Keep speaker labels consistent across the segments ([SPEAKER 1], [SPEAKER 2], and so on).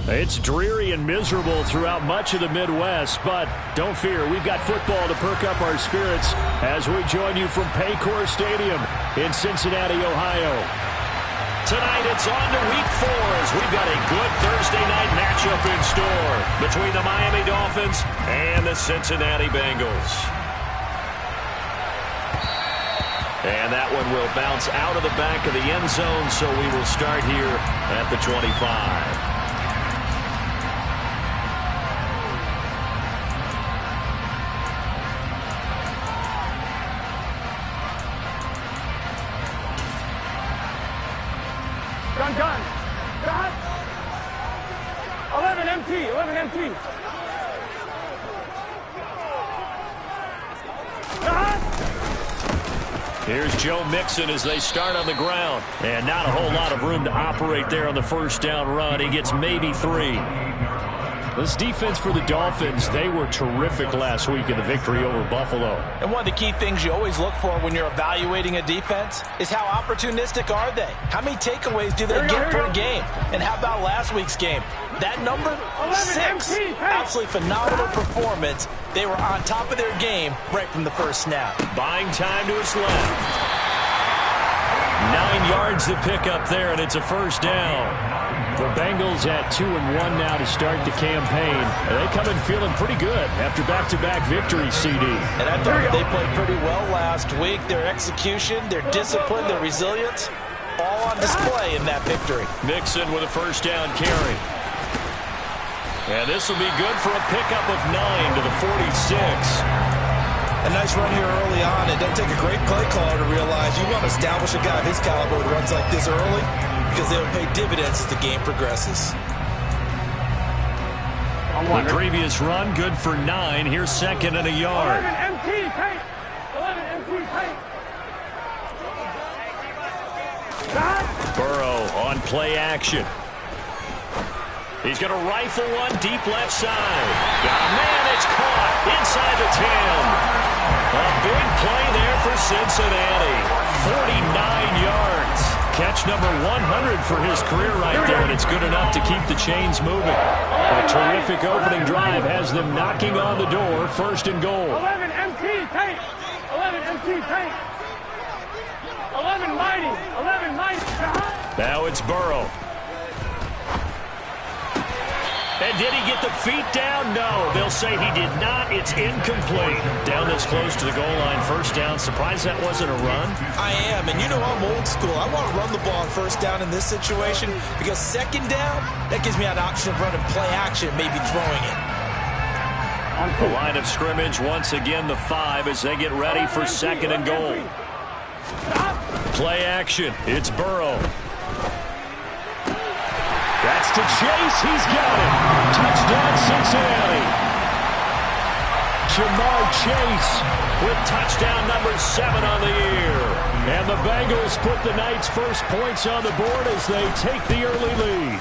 [SPEAKER 1] It's dreary and miserable throughout much of the Midwest, but don't fear, we've got football to perk up our spirits as we join you from Paycor Stadium in Cincinnati, Ohio. Tonight it's on to Week 4 as we've got a good Thursday night matchup in store between the Miami Dolphins and the Cincinnati Bengals. And that one will bounce out of the back of the end zone, so we will start here at the 25.
[SPEAKER 2] Gun. 11 MT.
[SPEAKER 1] Here's Joe Mixon as they start on the ground. And not a whole lot of room to operate there on the first down run. He gets maybe 3. This defense for the Dolphins, they were terrific last week in the victory over Buffalo.
[SPEAKER 3] And one of the key things you always look for when you're evaluating a defense is how opportunistic are they? How many takeaways do they get per game? And how about last week's game? That number, 6. Absolutely phenomenal performance. They were on top of their game right from the first snap.
[SPEAKER 1] Buying time to his left. 9 yards to pick up there, and it's a first down. The Bengals at 2-1 now to start the campaign. They come in feeling pretty good after back-to-back victories, CD.
[SPEAKER 3] And I thought they played pretty well last week. Their execution, their discipline, their resilience, all on display in that victory.
[SPEAKER 1] Mixon with a first down carry. And this will be good for a pickup of 9 to the 46.
[SPEAKER 4] A nice run here early on. It doesn't take a great play caller to realize you want to establish a guy of his caliber who runs like this early because they'll pay dividends as the game progresses.
[SPEAKER 1] The previous run, good for 9. Here's second and a yard.
[SPEAKER 2] 11 MT, tight. 11 MT, tight.
[SPEAKER 1] Burrow on play action. He's going to rifle one deep left side. Man, it's caught inside the 10. A big play there for Cincinnati. 49 yards. Catch number 100 for his career right there, and it's good enough to keep the chains moving. A terrific opening drive has them knocking on the door, first and goal.
[SPEAKER 2] 11 MT, tight. 11 MT, tight. 11 mighty. 11 mighty.
[SPEAKER 1] Now it's Burrow. And did he get the feet down? No, they'll say he did not. It's incomplete. Down this close to the goal line, first down. Surprised that wasn't a run?
[SPEAKER 4] I am, and you know I'm old school. I want to run the ball on first down in this situation because second down, that gives me an option of running play action, maybe throwing it.
[SPEAKER 1] The line of scrimmage, once again, the 5 as they get ready for second and goal. Play action. It's Burrow. That's to Chase. He's got it. Touchdown, Cincinnati. Jamar Chase with touchdown number 7 on the year. And the Bengals put the night's first points on the board as they take the early lead.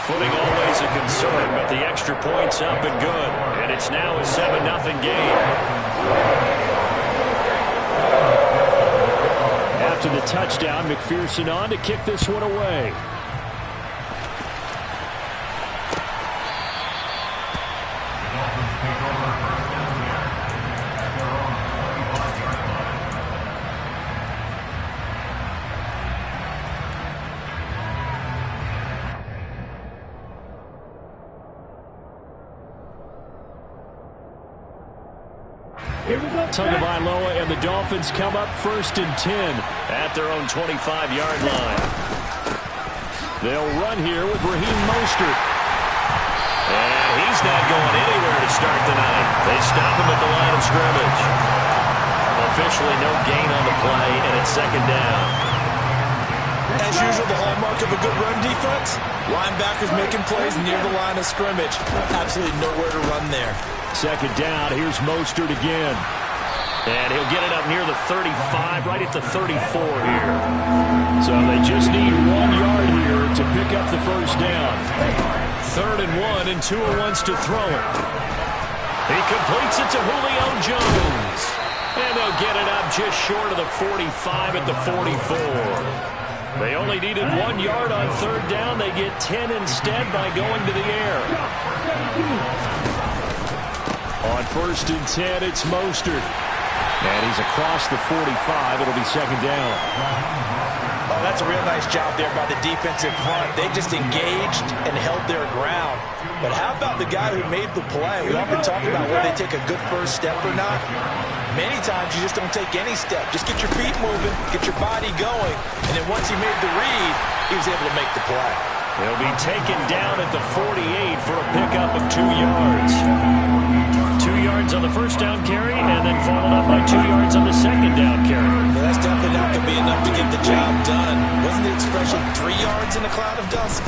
[SPEAKER 1] Footing always a concern, but the extra points up and good. And it's now a 7-0 game. After the touchdown, McPherson on to kick this one away. Tagovailoa and the Dolphins come up first and 10 at their own 25-yard line. They'll run here with Raheem Mostert. And he's not going anywhere to start the night. They stop him at the line of scrimmage. Officially no gain on the play, and it's second down.
[SPEAKER 4] As usual, the hallmark of a good run defense, linebackers making plays near the line of scrimmage. Absolutely nowhere to run there.
[SPEAKER 1] Second down, here's Mostert again. And he'll get it up near the 35, right at the 34 here. So they just need 1 yard here to pick up the first down. 3rd and 1, and Tua wants to throw it. He completes it to Julio Jones. And they'll get it up just short of the 45 at the 44. They only needed 1 yard on third down. They get 10 instead by going to the air. On first and 10, it's Mostert. And he's across the 45. It'll be second down.
[SPEAKER 3] Oh, that's a real nice job there by the defensive front. They just engaged and held their ground. But how about the guy who made the play? We often talk about whether they take a good first step or not. Many times you just don't take any step. Just get your feet moving, get your body going, and then once he made the read, he was able to make the play.
[SPEAKER 1] He'll be taken down at the 48 for a pickup of 2 yards. 2 yards on the first down carry, and then followed up by 2 yards on the second down carry.
[SPEAKER 4] Well, that's definitely not going to be enough to get the job done. Wasn't the expression 3 yards in a cloud of dust?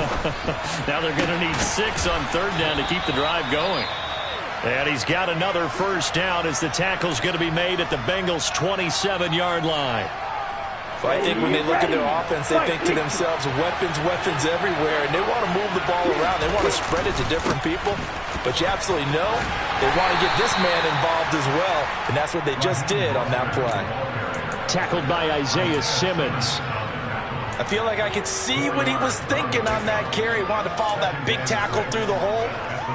[SPEAKER 1] Now they're going to need 6 on third down to keep the drive going. And he's got another first down as the tackle's going to be made at the Bengals' 27-yard line.
[SPEAKER 3] So I think when they look at their offense, they think to themselves, weapons everywhere, and they want to move the ball around. They want to spread it to different people, but you absolutely know they want to get this man involved as well, and that's what they just did on that play.
[SPEAKER 1] Tackled by Isaiah Simmons.
[SPEAKER 3] I feel like I could see what he was thinking on that carry. He wanted to follow that big tackle through the hole.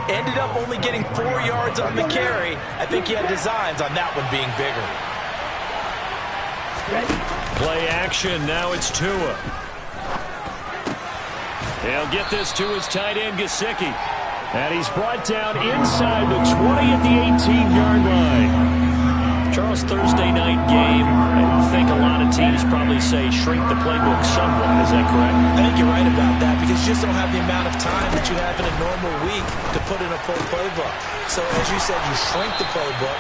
[SPEAKER 3] Ended up only getting 4 yards on the carry. I think he had designs on that one being bigger.
[SPEAKER 1] Play action. Now it's Tua. He'll get this to his tight end, Gesicki. And he's brought down inside the 20 at the 18-yard line. Charles, Thursday night game, I think a lot of teams probably say shrink the playbook somewhat. Is that correct?
[SPEAKER 3] I think you're right about that because you just don't have the amount of time that you have in a normal week to put in a full playbook. So as you said, you shrink the playbook,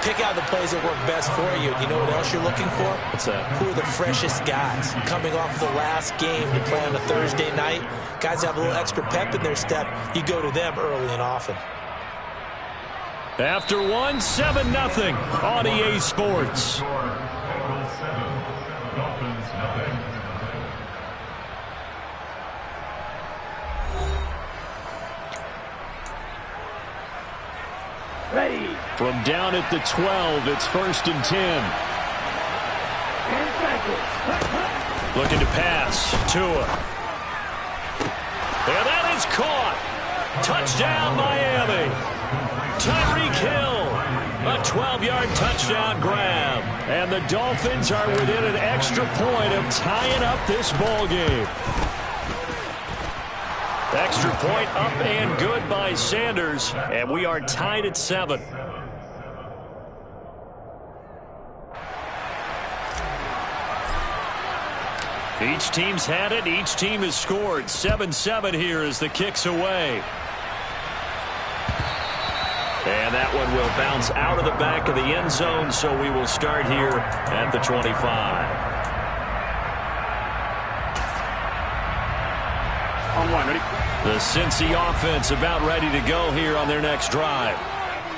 [SPEAKER 3] pick out the plays that work best for you. You know what else you're looking for?
[SPEAKER 1] What's that?
[SPEAKER 3] Who are the freshest guys coming off the last game to play on a Thursday night? Guys have a little extra pep in their step. You go to them early and often.
[SPEAKER 1] After 1, 7-0 on EA Sports.
[SPEAKER 2] Ready.
[SPEAKER 1] From down at the 12, it's first and 10. Looking to pass. Tua. And that is caught. Touchdown, Miami. Tyreek Hill, a 12-yard touchdown grab. And the Dolphins are within an extra point of tying up this ball game. Extra point up and good by Sanders. And we are tied at 7. Each team's had it. Each team has scored. 7-7 here as the kick's away. And that one will bounce out of the back of the end zone, so we will start here at the 25.
[SPEAKER 2] On 1, ready?
[SPEAKER 1] The Cincy offense about ready to go here on their next drive.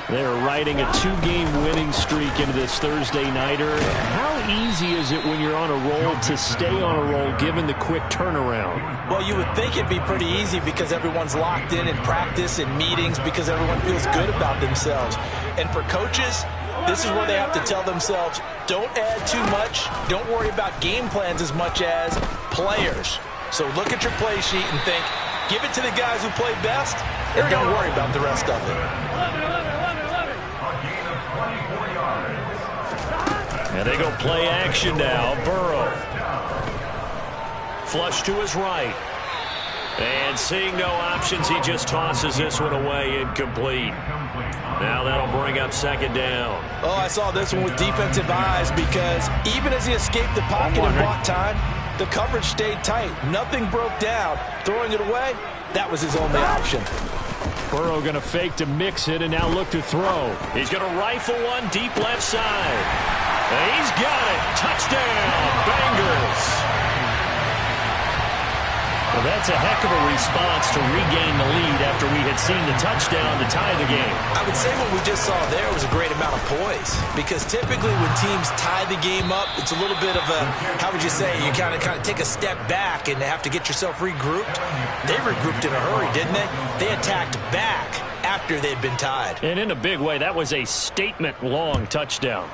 [SPEAKER 1] They're riding a 2-game winning streak into this Thursday nighter. How easy is it when you're on a roll to stay on a roll given the quick turnaround?
[SPEAKER 3] Well, you would think it'd be pretty easy because everyone's locked in practice and meetings because everyone feels good about themselves. And for coaches, this is where they have to tell themselves, don't add too much. Don't worry about game plans as much as players. So look at your play sheet and think, give it to the guys who play best, and don't worry about the rest of it.
[SPEAKER 2] 11.
[SPEAKER 1] And they go play action now. Burrow. Flush to his right. And seeing no options, he just tosses this one away, incomplete. Now that'll bring up second down.
[SPEAKER 3] Oh, I saw this one with defensive eyes because even as he escaped the pocket and bought time, the coverage stayed tight. Nothing broke down. Throwing it away, that was his only option.
[SPEAKER 1] Burrow going to fake to mix it and now look to throw. He's going to rifle one deep left side. And he's got it. Touchdown, Bengals. Well, that's a heck of a response to regain the lead after we had seen the touchdown to tie the game.
[SPEAKER 3] I would say what we just saw there was a great amount of poise because typically when teams tie the game up, it's a little bit of a, how would you say, you kind of take a step back and have to get yourself regrouped. They regrouped in a hurry, didn't they? They attacked back after they'd been tied.
[SPEAKER 1] And in a big way, that was a statement-long touchdown.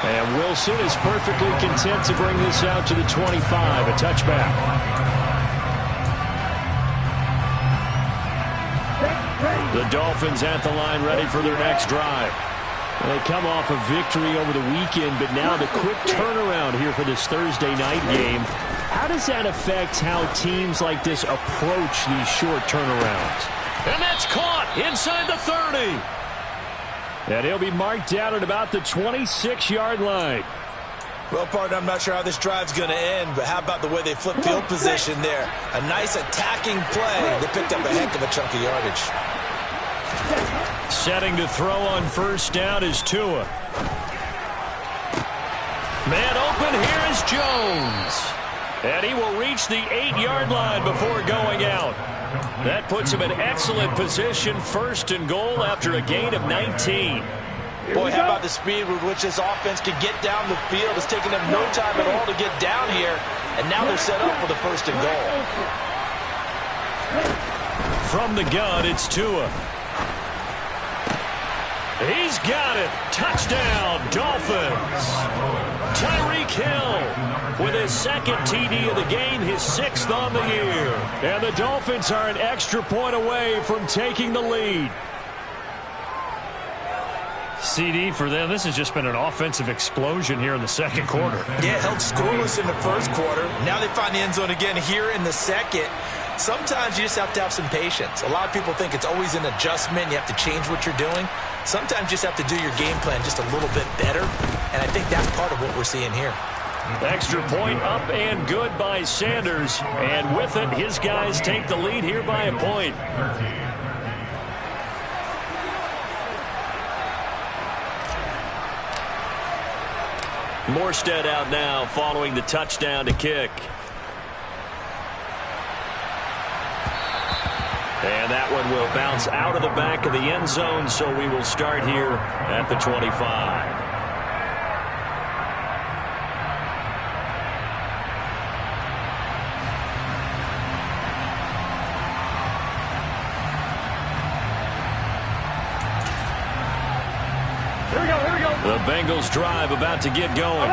[SPEAKER 1] And Wilson is perfectly content to bring this out to the 25, a touchback. The Dolphins at the line ready for their next drive. They come off a victory over the weekend, but now the quick turnaround here for this Thursday night game. How does that affect how teams like this approach these short turnarounds? And that's caught inside the 30. And he'll be marked down at about the 26-yard line.
[SPEAKER 4] Well, partner, I'm not sure how this drive's going to end, but how about the way they flip field position there? A nice attacking play. They picked up a heck of a chunk of yardage.
[SPEAKER 1] Setting to throw on first down is Tua. Man open, here is Jones. And he will reach the 8-yard line before going out. That puts him in excellent position, first and goal after a gain of 19.
[SPEAKER 3] Boy, how about the speed with which this offense can get down the field? It's taken them no time at all to get down here, and now they're set up for the first and goal.
[SPEAKER 1] From the gun, it's Tua. He's got it. Touchdown, Dolphins. Tyreek Hill with his second TD of the game, his 6th on the year. And the Dolphins are an extra point away from taking the lead. CD for them, this has just been an offensive explosion here in the second quarter.
[SPEAKER 4] Yeah, held scoreless in the first quarter. Now they find the end zone again here in the second. Sometimes you just have to have some patience. A lot of people think it's always an adjustment. You have to change what you're doing. Sometimes you just have to do your game plan just a little bit better, and I think that's part of what we're seeing here.
[SPEAKER 1] Extra point up and good by Sanders, and with it, his guys take the lead here by a point. Morstead out now following the touchdown to kick. And that one will bounce out of the back of the end zone, so we will start here at the 25. The Bengals drive about to get going.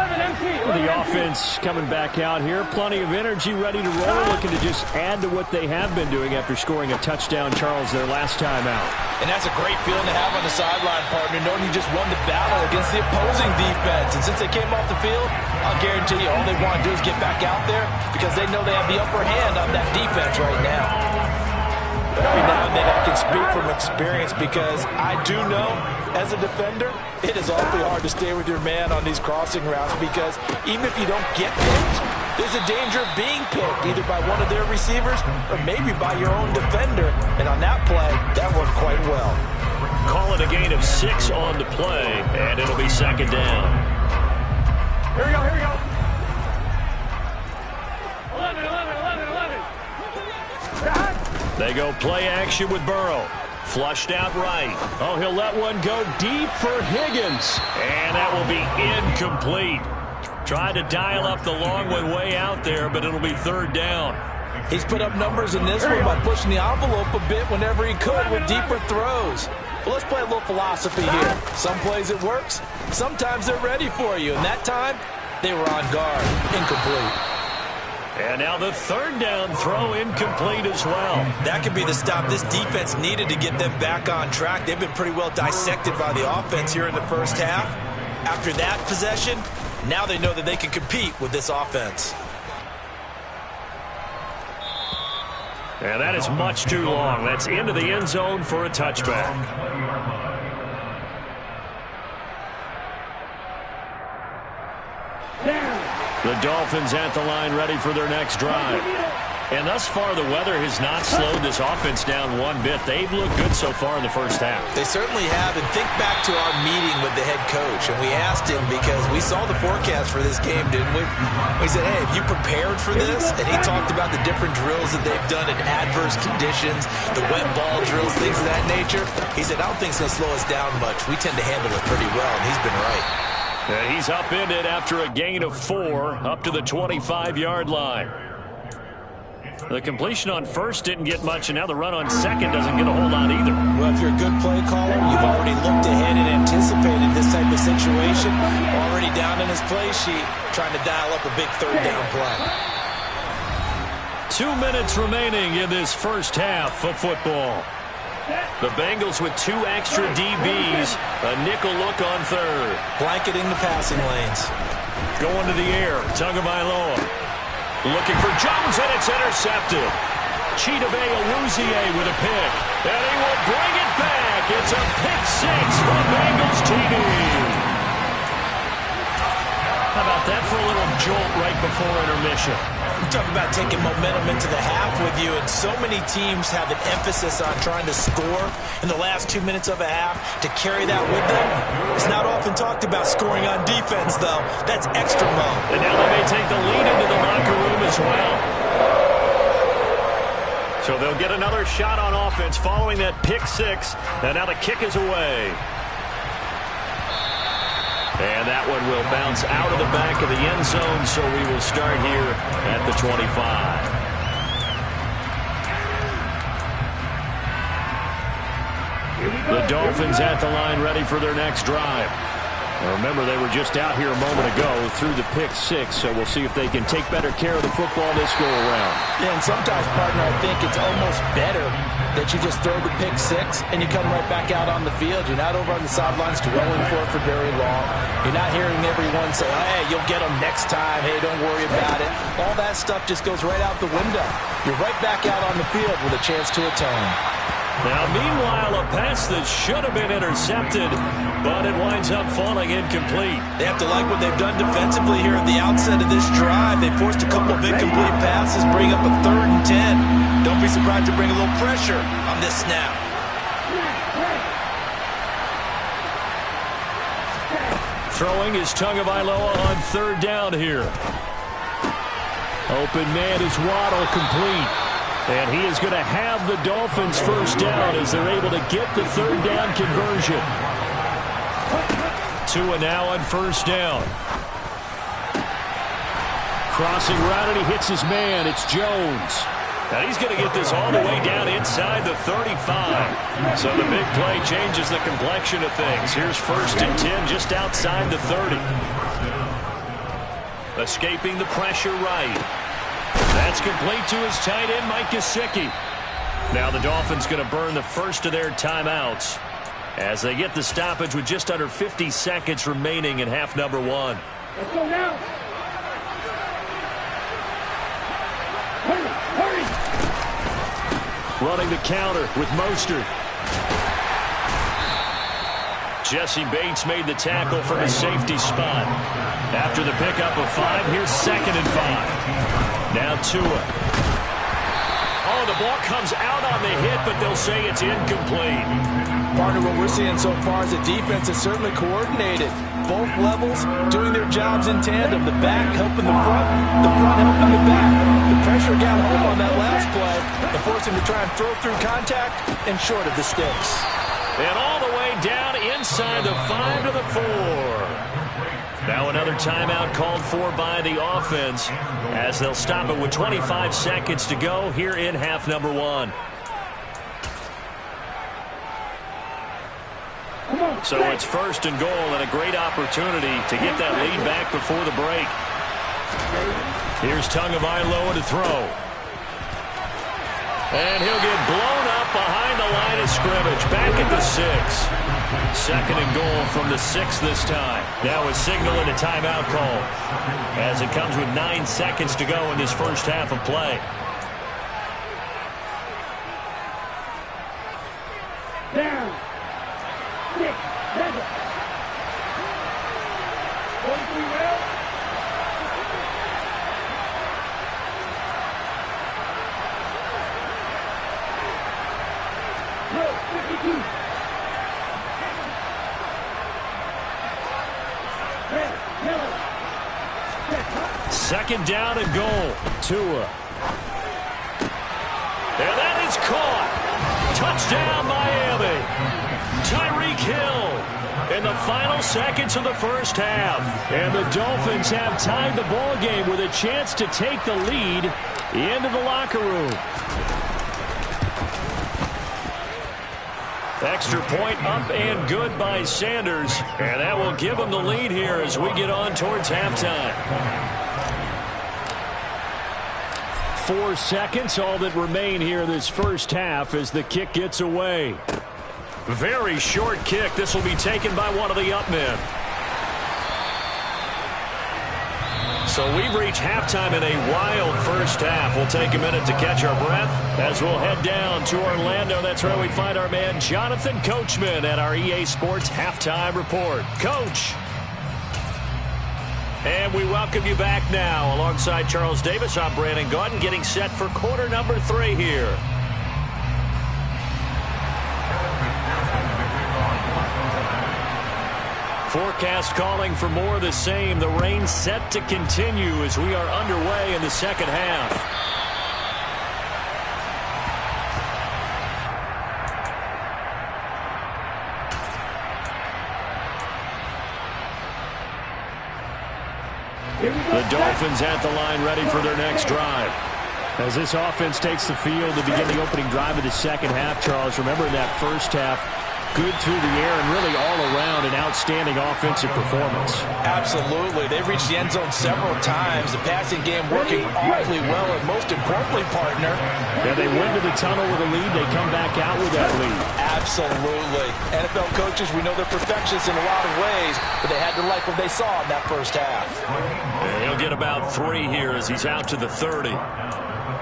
[SPEAKER 1] The offense coming back out here. Plenty of energy, ready to roll, looking to just add to what they have been doing after scoring a touchdown, Charles, their last time out.
[SPEAKER 3] And that's a great feeling to have on the sideline, partner, knowing you just won the battle against the opposing defense. And since they came off the field, I'll guarantee you all they want to do is get back out there because they know they have the upper hand on that defense right now. Every now and then I can speak from experience because I do know, as a defender, it is awfully hard to stay with your man on these crossing routes because even if you don't get picked, there's a danger of being picked either by one of their receivers or maybe by your own defender. And on that play, that worked quite well.
[SPEAKER 1] Call it a gain of 6 on the play, and it'll be second down.
[SPEAKER 2] Here we go, here we go. 11, 11, 11, 11.
[SPEAKER 1] They go play action with Burrow. Flushed out right. Oh, he'll let one go deep for Higgins. And that will be incomplete. Tried to dial up the long one way out there, but it'll be third down.
[SPEAKER 3] He's put up numbers in this one by pushing the envelope a bit whenever he could with deeper throws. But let's play a little philosophy here. Some plays it works. Sometimes they're ready for you. And that time, they were on guard. Incomplete.
[SPEAKER 1] And now the third down throw incomplete as well.
[SPEAKER 4] That could be the stop this defense needed to get them back on track. They've been pretty well dissected by the offense here in the first half. After that possession, now they know that they can compete with this offense.
[SPEAKER 1] And that is much too long. That's into the end zone for a touchback. The Dolphins at the line ready for their next drive. And thus far, the weather has not slowed this offense down one bit. They've looked good so far in the first half.
[SPEAKER 4] They certainly have. And think back to our meeting with the head coach. And we asked him because we saw the forecast for this game, didn't we? We said, hey, have you prepared for this? And he talked about the different drills that they've done in adverse conditions, the wet ball drills, things of that nature. He said, I don't think it's going to slow us down much. We tend to handle it pretty well, and he's been right.
[SPEAKER 1] And he's upended after a gain of 4 up to the 25-yard line. The completion on first didn't get much, and now the run on second doesn't get a whole lot either.
[SPEAKER 4] Well, if you're a good play caller, you've already looked ahead and anticipated this type of situation, already be down in his play sheet trying to dial up a big third down play.
[SPEAKER 1] 2 minutes remaining in this first half of football. The Bengals with 2 extra DBs. A nickel look on third.
[SPEAKER 4] Blanketing the passing lanes.
[SPEAKER 1] Going to the air. Tagovailoa. Looking for Jones, and it's intercepted. Chidobe Awuzie with a pick. And he will bring it back. It's a pick 6 for Bengals TD. How about that for a little jolt right before intermission?
[SPEAKER 4] You talk about taking momentum into the half with you, and so many teams have an emphasis on trying to score in the last 2 minutes of a half to carry that with them. It's not often talked about scoring on defense, though. That's extra mode.
[SPEAKER 1] And now they may take the lead into the locker room as well. So they'll get another shot on offense following that pick 6, and now the kick is away. And that one will bounce out of the back of the end zone, so we will start here at the 25. The Dolphins at the line ready for their next drive. Now remember, they were just out here a moment ago through the pick 6, so we'll see if they can take better care of the football this go-around.
[SPEAKER 3] Yeah, and sometimes, partner, I think it's almost better that you just throw the pick 6 and you come right back out on the field. You're not over on the sidelines dwelling for it for very long. You're not hearing everyone say, hey, you'll get them next time. Hey, don't worry about it. All that stuff just goes right out the window. You're right back out on the field with a chance to atone.
[SPEAKER 1] Now, meanwhile, a pass that should have been intercepted, but it winds up falling incomplete.
[SPEAKER 4] They have to like what they've done defensively here at the outset of this drive. They forced a couple of incomplete passes, bring up a 3rd and 10. Don't be surprised to bring a little pressure on this snap.
[SPEAKER 1] Throwing is Tagovailoa on 3rd down here. Open man is Waddle, complete. And he is going to have the Dolphins first down as they're able to get the 3rd down conversion. Tua now on 1st down. Crossing route, and he hits his man. It's Jones. Now he's going to get this all the way down inside the 35. So the big play changes the complexion of things. Here's 1st and 10 just outside the 30. Escaping the pressure right. That's complete to his tight end, Mike Gesicki. Now the Dolphins going to burn the first of their timeouts as they get the stoppage with just under 50 seconds remaining in half number 1.
[SPEAKER 2] Let's go now. Hurry.
[SPEAKER 1] Running the counter with Mostert. Jesse Bates made the tackle from his safety spot. After the pickup of 5, here's 2nd and 5. Now Tua. Oh, the ball comes out on the hit, but they'll say it's incomplete.
[SPEAKER 3] Partner, what we're seeing so far is the defense is certainly coordinated. Both levels doing their jobs in tandem. The back helping the front helping the back. The pressure got home on that last play and forced him to try and throw through contact and short of the sticks.
[SPEAKER 1] And all the way down inside the 5 to the 4. Now another timeout called for by the offense as they'll stop it with 25 seconds to go here in half number 1. So it's 1st and goal and a great opportunity to get that lead back before the break. Here's Tagovailoa to throw. And he'll get blown up behind the line of scrimmage. Back at the 6. 2nd and goal from the 6 this time. Now a signal and a timeout call as it comes with 9 seconds to go in this first half of play.
[SPEAKER 2] Down. 6 seconds. 43 well. No, 52.
[SPEAKER 1] 2nd down and goal. Tua. And that is caught. Touchdown, Miami. Tyreek Hill in the final seconds of the first half. And the Dolphins have tied the ball game with a chance to take the lead into the locker room. Extra point up and good by Sanders. And that will give them the lead here as we get on towards halftime. 4 seconds, all that remain here this first half as the kick gets away. Very short kick. This will be taken by one of the up men. So we've reached halftime in a wild first half. We'll take a minute to catch our breath as we'll head down to Orlando. That's where we find our man Jonathan Coachman at our EA Sports Halftime Report. Coach. And we welcome you back now. Alongside Charles Davis, I'm Brandon Gaudin, getting set for quarter number 3 here. Forecast calling for more of the same. The rain set to continue as we are underway in the second half. The Dolphins at the line ready for their next drive. As this offense takes the field to begin the opening drive of the second half, Charles, remember in that first half, good through the air and really all around an outstanding offensive performance.
[SPEAKER 3] Absolutely. They reached the end zone several times. The passing game working awfully well, and most importantly, partner.
[SPEAKER 1] Yeah, they went to the tunnel with a lead. They come back out with that lead.
[SPEAKER 3] Absolutely. NFL coaches, we know they're perfectionists in a lot of ways, but they had to like what they saw in that first half.
[SPEAKER 1] And he'll get about 3 here as he's out to the 30.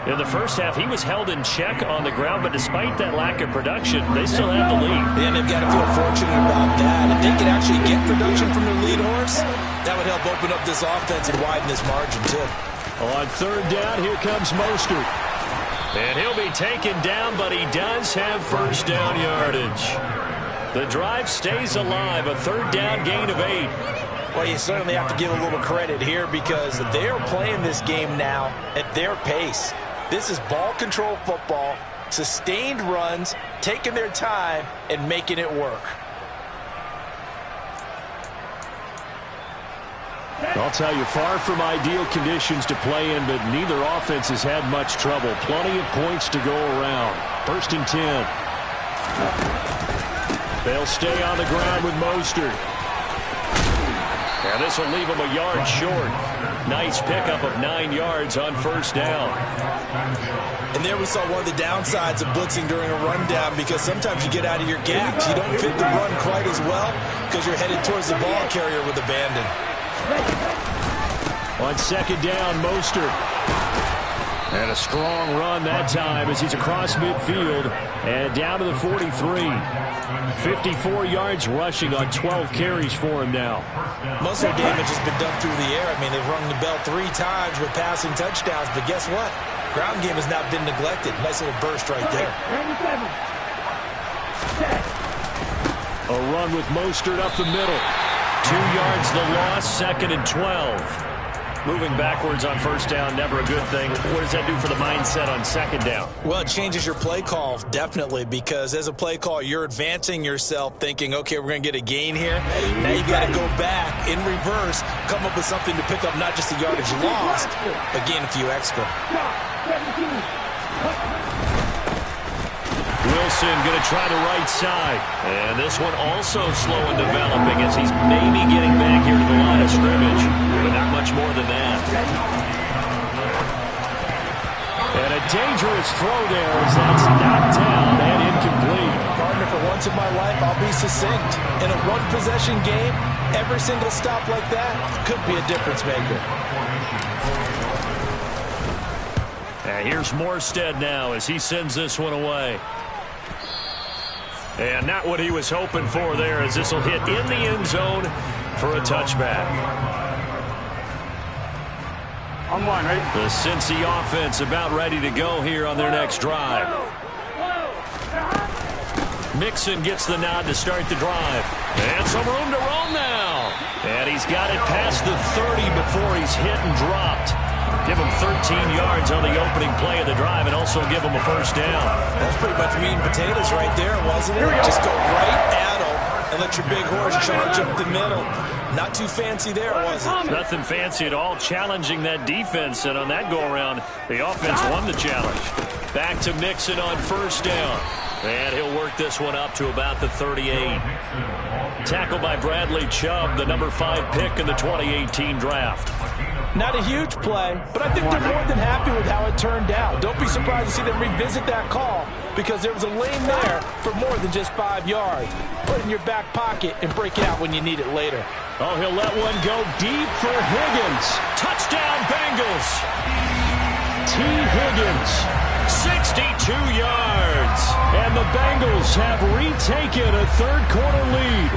[SPEAKER 1] In the first half, he was held in check on the ground, but despite that lack of production, they still have the lead.
[SPEAKER 3] And they've got to feel fortunate about that. If they can actually get production from their lead horse, that would help open up this offense and widen this margin, too.
[SPEAKER 1] On third down, here comes Mostert. And he'll be taken down, but he does have first down yardage. The drive stays alive, a third down gain of 8.
[SPEAKER 3] Well, you certainly have to give a little credit here because they are playing this game now at their pace. This is ball control football, sustained runs, taking their time, and making it work.
[SPEAKER 1] I'll tell you, far from ideal conditions to play in, but neither offense has had much trouble. Plenty of points to go around. 1st and 10. They'll stay on the ground with Mostert. And this will leave him a yard short. Nice pickup of 9 yards on first down.
[SPEAKER 3] And there we saw one of the downsides of blitzing during a rundown because sometimes you get out of your gaps. You don't fit the run quite as well because you're headed towards the ball carrier with abandon.
[SPEAKER 1] On second down, Mostert. And a strong run that time as he's across midfield and down to the 43. 54 yards rushing on 12 carries for him now.
[SPEAKER 3] Most of the damage has been done through the air. I mean, they've rung the bell 3 times with passing touchdowns, but guess what? Ground game has not been neglected. Nice little burst right there.
[SPEAKER 1] A run with Mostert up the middle. 2 yards the loss, 2nd and 12. Moving backwards on first down, never a good thing. What does that do for the mindset on second down?
[SPEAKER 3] Well, it changes your play call, definitely, because as a play call, you're advancing yourself thinking, okay, we're going to get a gain here. Now you've got to go back in reverse, come up with something to pick up not just the yardage lost, but gain a few extra.
[SPEAKER 1] Wilson going to try the right side. And this one also slow in developing as he's maybe getting back here to the line of scrimmage, but not much more than that. And a dangerous throw there as that's knocked down and incomplete.
[SPEAKER 3] Partner, for once in my life, I'll be succinct. In a one possession game, every single stop like that could be a difference maker.
[SPEAKER 1] And here's Morstead now as he sends this one away. And not what he was hoping for there as this will hit in the end zone for a touchback.
[SPEAKER 2] I'm one, right?
[SPEAKER 1] The Cincy offense about ready to go here on their next drive. Mixon gets the nod to start the drive. And some room to roam now. And he's got it past the 30 before he's hit and dropped. Give him 13 yards on the opening play of the drive and also give him a first down.
[SPEAKER 3] That's pretty much meat and potatoes right there, wasn't it? Just go right at him and let your big horse charge up the middle. Not too fancy there, was it?
[SPEAKER 1] Nothing fancy at all, challenging that defense. And on that go-around, the offense won the challenge. Back to Mixon on first down. And he'll work this one up to about the 38. Tackled by Bradley Chubb, the number 5 pick in the 2018 draft.
[SPEAKER 3] Not a huge play, but I think they're more than happy with how it turned out. Don't be surprised to see them revisit that call because there was a lane there for more than just 5 yards. Put it in your back pocket and break it out when you need it later.
[SPEAKER 1] Oh, he'll let one go deep for Higgins. Touchdown, Bengals. T. Higgins, 62 yards. And the Bengals have retaken a third-quarter lead.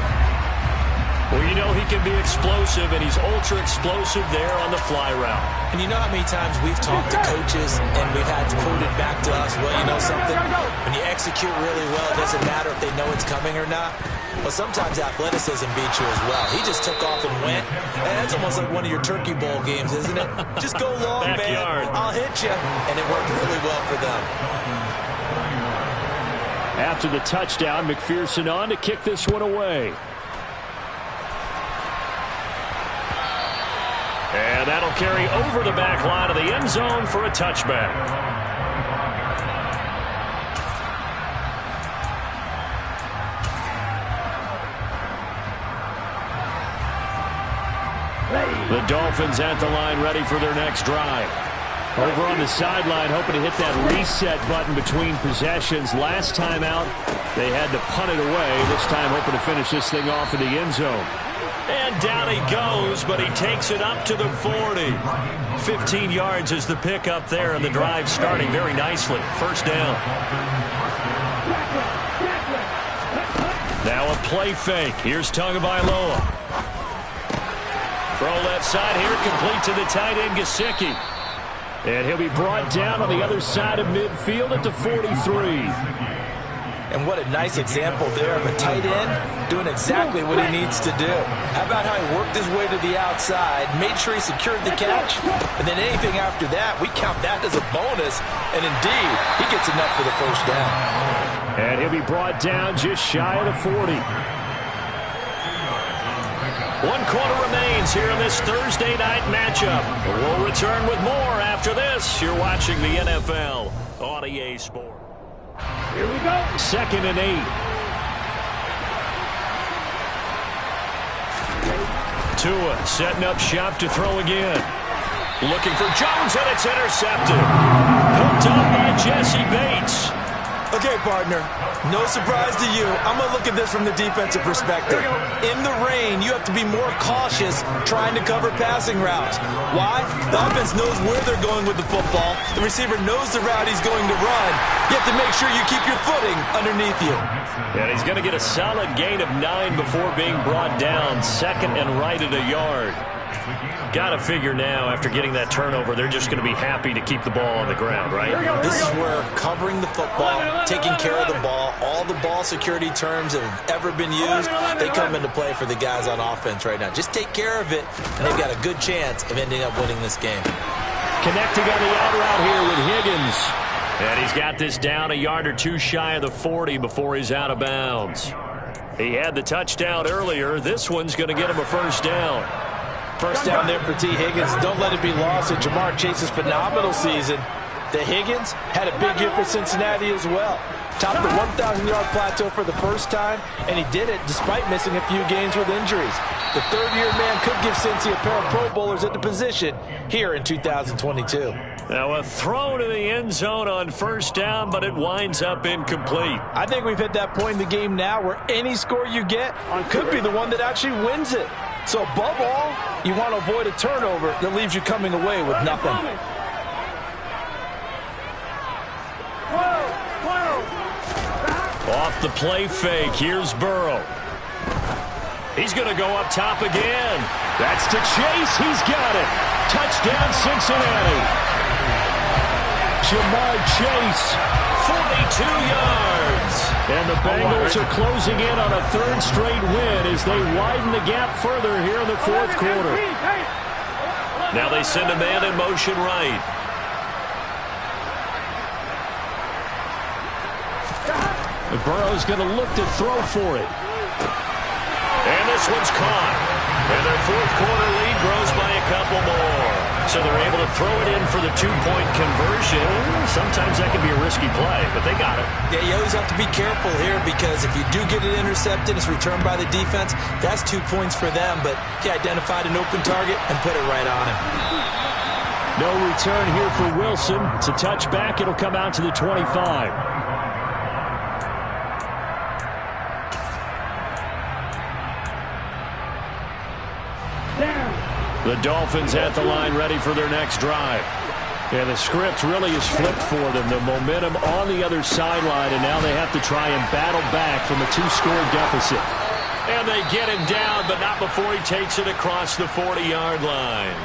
[SPEAKER 1] Well, you know he can be explosive, and he's ultra-explosive there on the fly route.
[SPEAKER 4] And you know how many times we've talked to coaches and we've had quoted back to us, well, you know something? When you execute really well, it doesn't matter if they know it's coming or not. But sometimes athleticism beats you as well. He just took off and went. And that's almost like one of your Turkey Bowl games, isn't it? Just go long,
[SPEAKER 1] Backyard.
[SPEAKER 4] man. I'll hit you. And it worked really well for them.
[SPEAKER 1] After the touchdown, McPherson on to kick this one away. And that'll carry over the back line of the end zone for a touchback. The Dolphins at the line ready for their next drive. Over on the sideline, hoping to hit that reset button between possessions. Last time out, they had to punt it away. This time hoping to finish this thing off in the end zone. And down he goes, but he takes it up to the 40. 15 yards is the pickup there, and the drive starting very nicely. First down. Now a play fake. Here's Tagovailoa. Throw left side here, complete to the tight end, Gesicki. And he'll be brought down on the other side of midfield at the 43.
[SPEAKER 3] And what a nice example there of a tight end doing exactly what he needs to do. How about how he worked his way to the outside, made sure he secured the catch, and then anything after that, we count that as a bonus. And indeed, he gets enough for the first down.
[SPEAKER 1] And he'll be brought down just shy of the 40. 1 quarter remains here in this Thursday night matchup. We'll return with more after this. You're watching the NFL on EA Sports.
[SPEAKER 2] Here we go.
[SPEAKER 1] 2nd and 8. Tua setting up shop to throw again. Looking for Jones, and it's intercepted. Hooked up by Jesse Bates.
[SPEAKER 3] Okay, partner, no surprise to you. I'm going to look at this from the defensive perspective. In the rain, you have to be more cautious trying to cover passing routes. Why? The offense knows where they're going with the football. The receiver knows the route he's going to run. You have to make sure you keep your footing underneath you.
[SPEAKER 1] And he's going to get a solid gain of 9 before being brought down. 2nd and right at a yard. Got to figure now, after getting that turnover, they're just going to be happy to keep the ball on the ground, right?
[SPEAKER 4] This is where covering the football, taking care of the ball, all the ball security terms that have ever been used, they come into play for the guys on offense right now. Just take care of it, and they've got a good chance of ending up winning this game.
[SPEAKER 1] Connecting on the out route here with Higgins. And he's got this down a yard or two shy of the 40 before he's out of bounds. He had the touchdown earlier. This one's going to get him a first down.
[SPEAKER 3] First down there for T. Higgins. Don't let it be lost in Jamar Chase's phenomenal season. The Higgins had a big year for Cincinnati as well. Topped the 1,000-yard plateau for the first time, and he did it despite missing a few games with injuries. The third-year man could give Cincy a pair of Pro Bowlers at the position here in 2022.
[SPEAKER 1] Now a throw to the end zone on first down, but it winds up incomplete.
[SPEAKER 3] I think we've hit that point in the game now where any score you get could be the one that actually wins it. So above all, you want to avoid a turnover that leaves you coming away with nothing.
[SPEAKER 1] Off the play fake, here's Burrow. He's going to go up top again. That's to Chase, he's got it. Touchdown Cincinnati. Jamar Chase, 42 yards. And the Bengals are closing in on a third straight win as they widen the gap further here in the fourth quarter. Now they send a man in motion right. And Burrow's going to look to throw for it. And this one's caught. And their fourth quarter lead grows by a couple more. So they're able to throw it in for the two-point conversion. Sometimes that can be a risky play, but they got it.
[SPEAKER 4] Yeah, you always have to be careful here because if you do get it intercepted, it's returned by the defense, that's 2 points for them, but he identified an open target and put it right on him.
[SPEAKER 1] No return here for Wilson. It's a touchback. It'll come out to the 25. The Dolphins at the line ready for their next drive. Yeah, the script really is flipped for them. The momentum on the other sideline, and now they have to try and battle back from a 2-score deficit. And they get him down, but not before he takes it across the 40-yard line.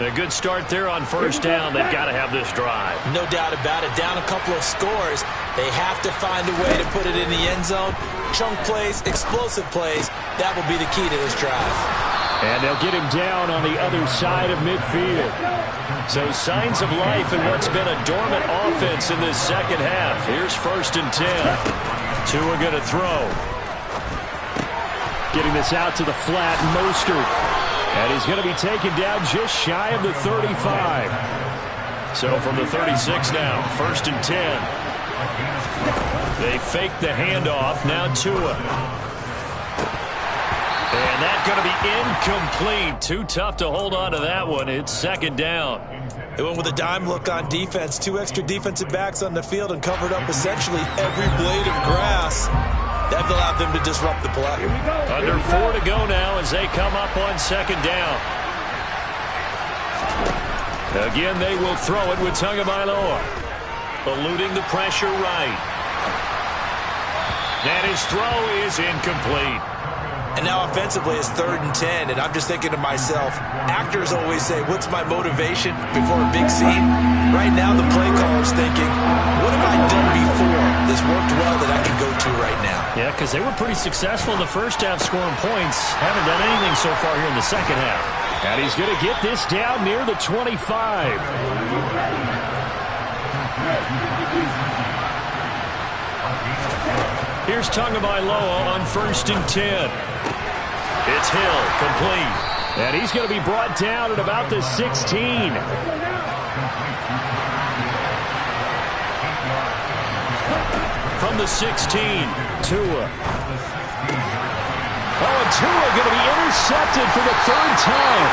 [SPEAKER 1] A good start there on first down. They've got to have this drive.
[SPEAKER 4] No doubt about it. Down a couple of scores. They have to find a way to put it in the end zone. Chunk plays, explosive plays. That will be the key to this drive.
[SPEAKER 1] And they'll get him down on the other side of midfield. So signs of life in what's been a dormant offense in this second half. Here's 1st and 10. Tua going to throw. Getting this out to the flat, Mostert. And he's going to be taken down just shy of the 35. So from the 36 now, 1st and 10. They fake the handoff. Now Tua. And that's going to be incomplete. Too tough to hold on to that one. It's 2nd down.
[SPEAKER 4] They went with a dime look on defense. 2 extra defensive backs on the field and covered up essentially every blade of grass. That allowed them to disrupt the play.
[SPEAKER 1] Under 4 to go now as they come up on 2nd down. Again, they will throw it with Tagovailoa. Eluding the pressure right. And his throw is incomplete.
[SPEAKER 4] And now offensively it's 3rd and 10, and I'm just thinking to myself, actors always say, what's my motivation before a big scene? Right now the play caller's thinking, what have I done before this worked well that I can go to right now?
[SPEAKER 1] Yeah, because they were pretty successful in the first half scoring points. Haven't done anything so far here in the second half. And he's going to get this down near the 25. Here's Tagovailoa on 1st and 10. It's Hill, complete. And he's going to be brought down at about the 16. From the 16, Tua. Oh, and Tua going to be intercepted for the 3rd time.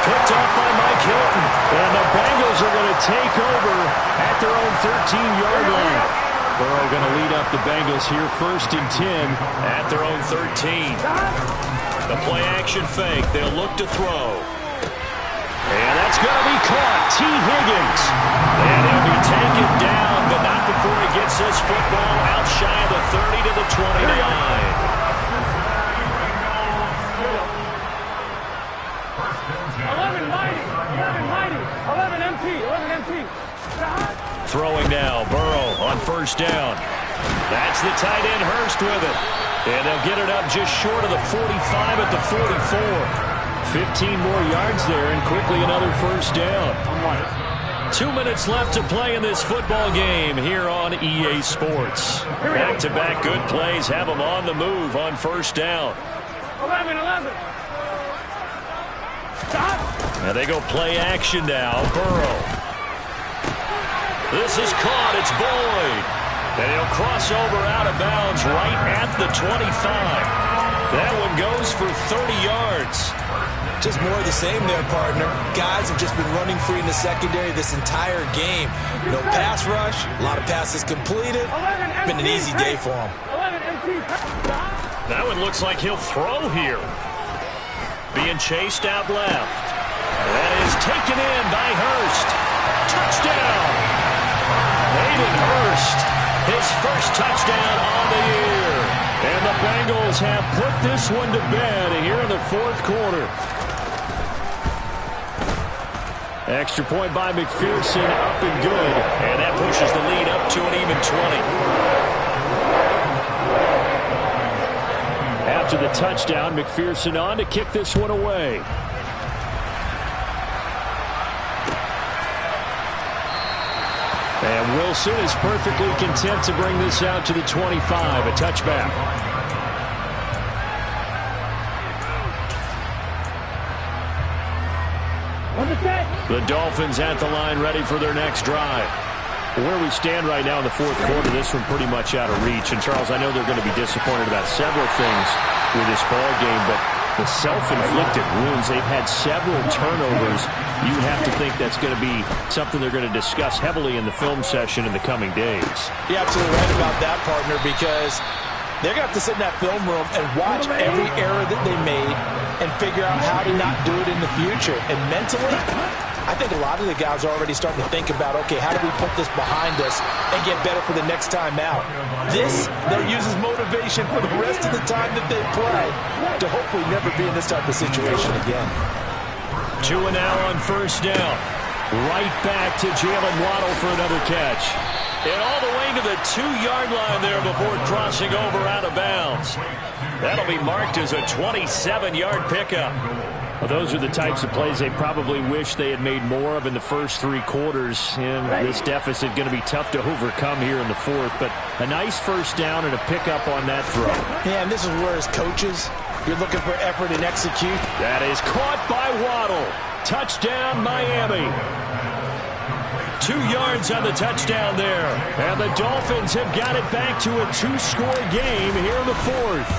[SPEAKER 1] Picked off by Mike Hilton. And the Bengals are going to take over at their own 13-yard line. Burrow going to lead up the Bengals here 1st and 10 at their own 13. The play action fake. They'll look to throw. And that's going to be caught. T. Higgins. And he'll be taken down, but not before he gets this football out shy of the 30 to the 29.
[SPEAKER 2] 11 empty.
[SPEAKER 1] Throwing now, Burrow on 1st down. That's the tight end Hurst with it. And they'll get it up just short of the 45 at the 44. 15 more yards there and quickly another 1st down. 2 minutes left to play in this football game here on EA Sports. Back-to-back good plays have them on the move on 1st down.
[SPEAKER 2] 11.
[SPEAKER 1] And they go play action now. Burrow. This is caught. It's Boyd. And he'll cross over out of bounds right at the 25. That one goes for 30 yards.
[SPEAKER 4] Just more of the same there, partner. Guys have just been running free in the secondary this entire game. No pass rush, a lot of passes completed. Been an easy day for him.
[SPEAKER 1] That one looks like he'll throw here. Being chased out left. That is taken in by Hurst. Touchdown! Hayden Hurst, his first touchdown on the year. And the Bengals have put this one to bed here in the 4th quarter. Extra point by McPherson, up and good. And that pushes the lead up to an even 20. After the touchdown, McPherson on to kick this one away. And Wilson is perfectly content to bring this out to the 25, a touchback. The Dolphins at the line, ready for their next drive. Where we stand right now in the fourth quarter, this one pretty much out of reach. And, Charles, I know they're going to be disappointed about several things with this ball game, but the self-inflicted wounds, they've had several turnovers. You have to think that's going to be something they're going to discuss heavily in the film session in the coming days.
[SPEAKER 3] You're absolutely right about that, partner, because they're going to have to sit in that film room and watch every error that they made and figure out how to not do it in the future. And mentally, I think a lot of the guys are already starting to think about, okay, how do we put this behind us and get better for the next time out? This, they'll use as motivation for the rest of the time that they play to hopefully never be in this type of situation again.
[SPEAKER 1] 2 and now on first down. Right back to Jalen Waddle for another catch. And all the way to the 2-yard line there before crossing over out of bounds. That'll be marked as a 27-yard pickup. Well, those are the types of plays they probably wish they had made more of in the first 3 quarters. And this deficit going to be tough to overcome here in the fourth. But a nice first down and a pickup on that throw.
[SPEAKER 3] Yeah, and this is where as coaches, you're looking for effort and execute.
[SPEAKER 1] That is caught by Waddle. Touchdown, Miami. 2 yards on the touchdown there. And the Dolphins have got it back to a 2-score game here in the fourth.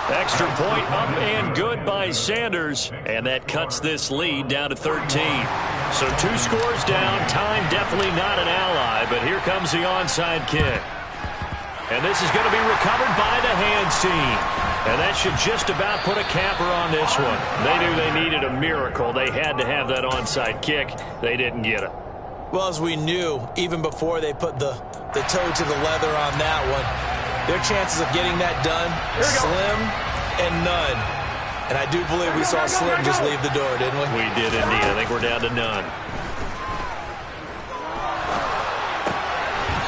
[SPEAKER 1] Extra point up and good by Sanders. And that cuts this lead down to 13. So 2 scores down. Time definitely not an ally. But here comes the onside kick. And this is going to be recovered by the hands team. And that should just about put a capper on this one. They knew they needed a miracle. They had to have that onside kick. They didn't get it.
[SPEAKER 3] Well, as we knew, even before they put the toe to the leather on that one, their chances of getting that done, slim and none. And I do believe we saw Slim just leave the door, didn't we?
[SPEAKER 1] We did indeed. I think we're down to none.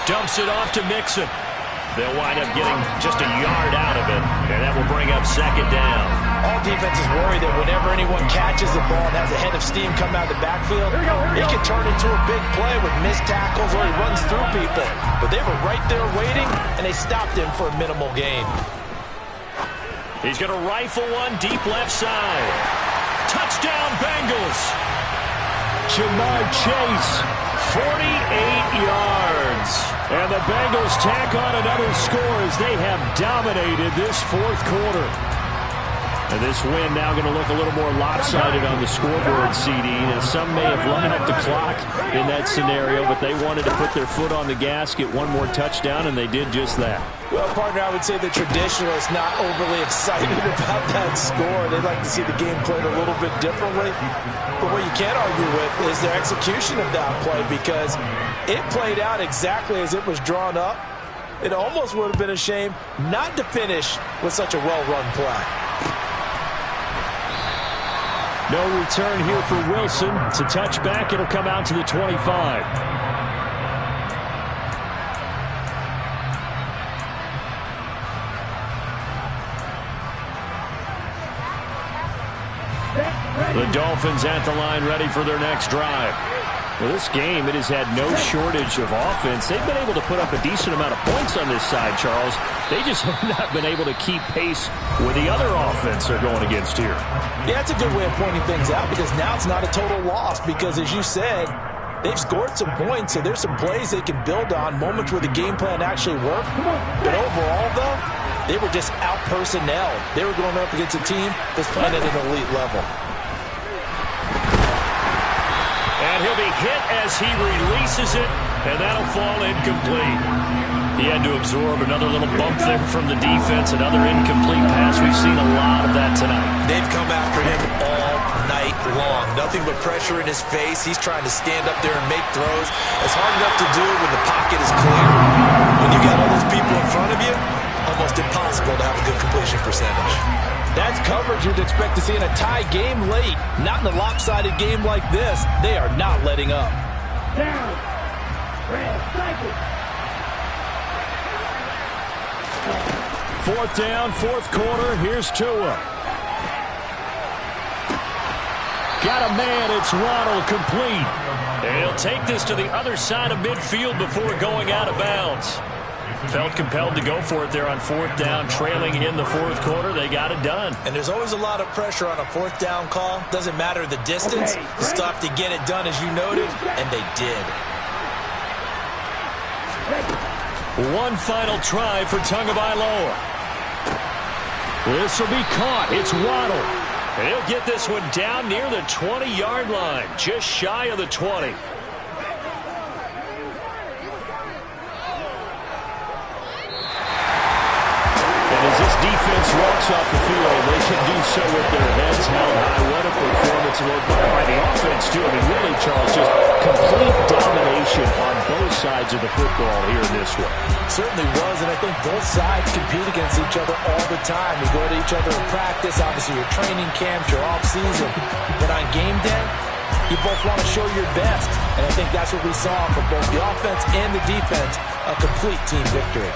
[SPEAKER 1] Dumps it off to Mixon. They'll wind up getting just a yard out of it, and that will bring up second down.
[SPEAKER 3] All defenses worry that whenever anyone catches the ball and has a head of steam come out of the backfield, it can turn into a big play with missed tackles or he runs through people. But they were right there waiting, and they stopped him for a minimal gain.
[SPEAKER 1] He's going to rifle one deep left side. Touchdown, Bengals. Jamar Chase, 48 yards. And the Bengals tack on another score as they have dominated this fourth quarter. And this win now going to look a little more lopsided on the scoreboard, CD. And some may have run out the clock in that scenario, but they wanted to put their foot on the gas, get one more touchdown, and they did just that.
[SPEAKER 3] Well, partner, I would say the traditionalists not overly excited about that score. They'd like to see the game played a little bit differently. But what you can't argue with is their execution of that play, because it played out exactly as it was drawn up. It almost would have been a shame not to finish with such a well-run play.
[SPEAKER 1] No return here for Wilson. It's a touchback. It'll come out to the 25. The Dolphins at the line, ready for their next drive. Well, this game, it has had no shortage of offense. They've been able to put up a decent amount of points on this side, Charles. They just have not been able to keep pace with the other offense they're going against here.
[SPEAKER 3] Yeah, that's a good way of pointing things out, because now it's not a total loss, because as you said, they've scored some points, so there's some plays they can build on, moments where the game plan actually worked. But overall, though, they were just out-personnelled. They were going up against a team that's playing at an elite level.
[SPEAKER 1] And he'll be hit as he releases it, and that'll fall incomplete. He had to absorb another little bump there from the defense, another incomplete pass. We've seen a lot of that tonight.
[SPEAKER 4] They've come after him all night long. Nothing but pressure in his face. He's trying to stand up there and make throws. It's hard enough to do when the pocket is clear. When you got all those people in front of you, almost impossible to have a good completion percentage.
[SPEAKER 3] That's coverage you'd expect to see in a tie game late. Not in a lopsided game like this. They are not letting up.
[SPEAKER 2] Down. Red, second.
[SPEAKER 1] Fourth down, fourth quarter. Here's Tua. Got a man. It's Waddle, complete. And he'll take this to the other side of midfield before going out of bounds. Felt compelled to go for it there on fourth down, trailing in the fourth quarter. They got it done.
[SPEAKER 3] And there's always a lot of pressure on a fourth down call. Doesn't matter the distance. The stuff to get it done, as you noted, and they did.
[SPEAKER 1] One final try for Tagovailoa. This will be caught. It's Waddle. And he'll get this one down near the 20-yard line, just shy of the 20. As this defense walks off the field, they should do so with their heads held high. What a performance by the offense, too. I mean, really, Charles, just complete domination on both sides of the football here in this one.
[SPEAKER 3] Certainly was, and I think both sides compete against each other all the time. You go to each other in practice, obviously your training camps, your off-season. But on game day, you both want to show your best. And I think that's what we saw from both the offense and the defense, a complete team victory.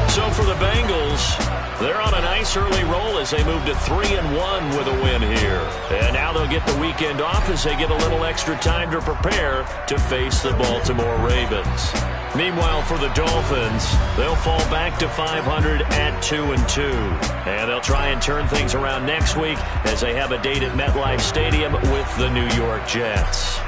[SPEAKER 1] So for the Bengals, they're on a nice early roll as they move to 3-1 with a win here. And now they'll get the weekend off as they get a little extra time to prepare to face the Baltimore Ravens. Meanwhile, for the Dolphins, they'll fall back to 500 at 2-2. And they'll try and turn things around next week as they have a date at MetLife Stadium with the New York Jets.